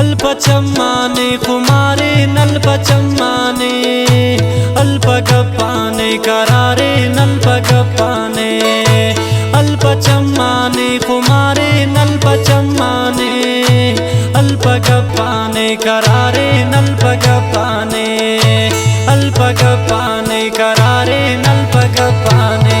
अल्पचम्माने कुमारे नल्पचम्माने अल्पगप्पाने करारे नल्पगप्पाने अल्पचम्माने कुमारे नल्पचम्माने अल्पगप्पाने करारे नल्पगप्पाने अल्पगप्पाने करारे नल्पगप्पाने.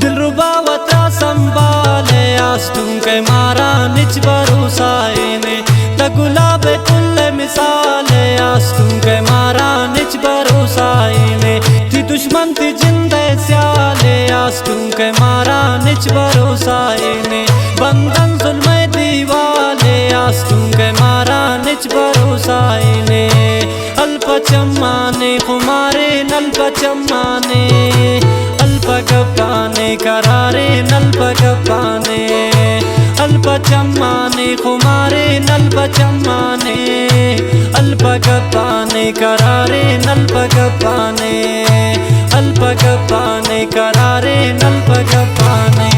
दिलरुबा वत्रा संभाले आस्तुं के मारा निच भरोसा गुलाब कुल मिसाले आस्तुं के मारा निच भरोसा ने थी दुश्मन थी जिंदे स्याले आस्तुं के मारा निच भरोसा ने बंधन जुल्म दीवाले आस्तुं के मारा निच भरोसा ने अल्पचम्माने कुमारे नल्पचम्माने अल्पगप्पाने करारे नल्पगप्पाने अल्पचम्माने कुमारे नल्पचम्माने अल्पगप्पाने करारे नल्पगप्पाने अल्पगप्पाने करारे नल्पगप्पाने.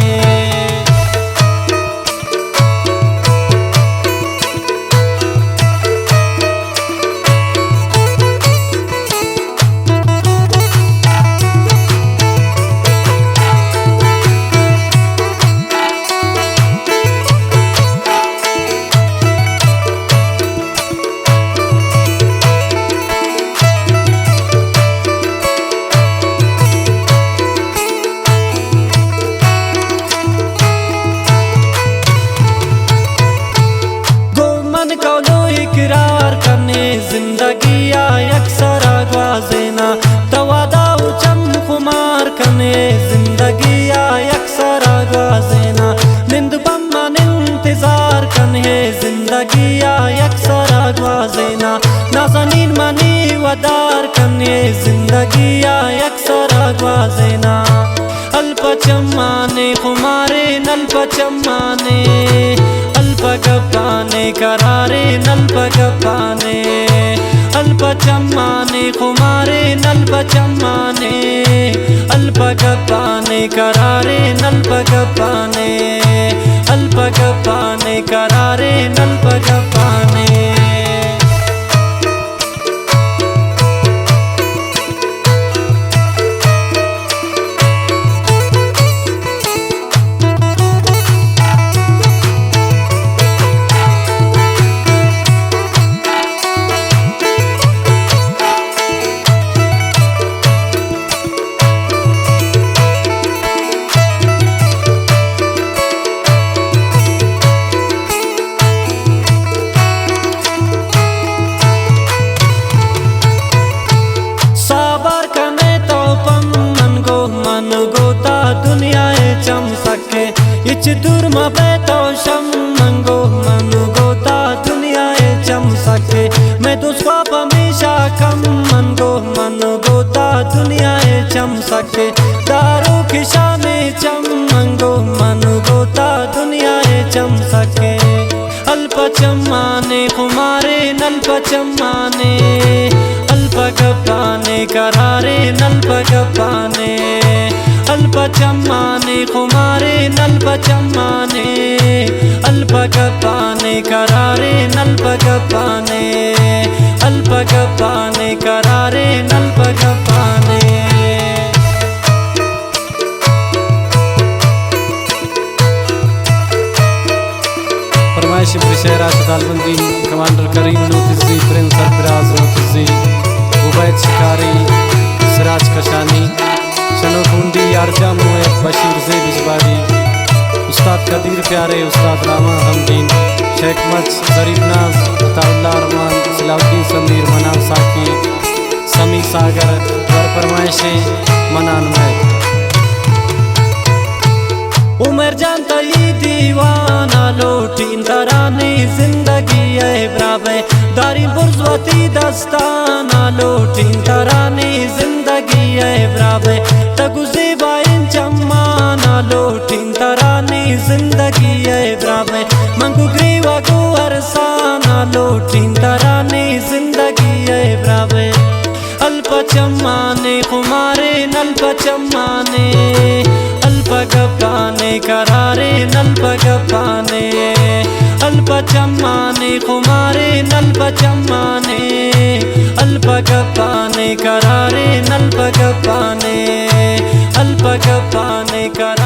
इकरार करने जिंदगी अक्सर आगवाजेना तवादा उचम कुमार करने जिंदगी अक्सर आगवाजेना निंद बम्मन इंतजार करने जिंदगी अक्सर आगवाजेना नाज़नीन मनी वदार करने जिंदगी अक्सर आगवाजेना अल्पचम्माने कुमारे नल्पचम्माने अल्पगप्पाने करारे नल्पगप्पाने अल्पचम्माने कुमारे नल्पचम्माने अल्पगप्पाने करारे नल्पगप्पाने अल्पगप्पाने करारे नल्पगप्पाने. चम सके इच दूर मबे तो शम मंगो मन गोता दुनियाए चम सके मैं तो स्वाप हमेशा कम मंगो मन गोता दुनियाए चम सके दारू खिशाने चम मंगो मन गोता दुनियाए चम सके अल्पचम्माने कुमारे नल्पचम्माने अल्पगप्पाने करारे नल्पगप्पाने अल्पचम्माने कुमारे नल्पचम्माने अल्पगप्पाने करारे नल्पगप्पाने अल्पगप्पाने करारे नल्पगप्पाने. फरमाइश बशेरा शतालबंदी कमांडर करीम नूतजी प्रिंस सरफराज नूतजी उबैद शिकारी सिराज कशानी शनो बूंदी यारजा मुए बशीर ज़े बिजबारी उस्ताद कदीर प्यारे उस्ताद रामा हमदीन शेख मच शरीफ नाज अताउल्लाह रहमान सलाउद्दीन समीर मनान साकी समी सागर वर फरमाइशें मनान में उमर जानता ही दीवाना लोटीन तरानी जिंदगी है ब्रावे दारी बुर्जवती दस्ताना लोटीन तरानी जिंदगी है ब्रावे तगुज़ेबा इन चम्माना लोटीन तरानी जिंदगी है ब्रावे मंगू ग्रीवा को अरसाना लोटीन तरानी जिंदगी है ब्रावे अल्प चम्माने खुमारे नल्प चम्माने गप्पाने करारे नल्प गप्पाने अल्प चम्माने खुमारे नल्प चम्माने अल्प गप्पाने करारे नल्प गप्पाने अल्प गप्पाने करारे।